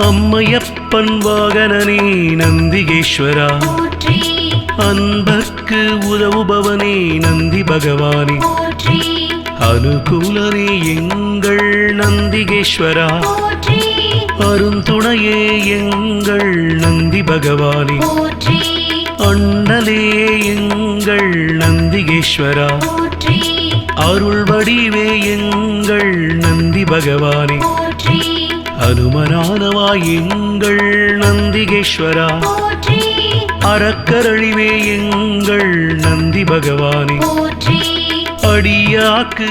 அம்மையப்பன் வாகனனே நந்திகேஸ்வரா, அன்பர்க்கு உதவுபவனே நந்தி பகவானே, அனுகூலனே எங்கள் நந்திகேஸ்வரா, அருந்துணையே எங்கள் நந்தி பகவானே, அண்ணலே எங்கள் நந்திகேஸ்வரா, அருள் வடிவே எங்கள் நந்தி பகவானே, அனுமனானவாய் எங்கள் நந்திகேஸ்வரா, அறக்கரழிவே எங்கள் நந்தி பகவானே, அடியாக்கு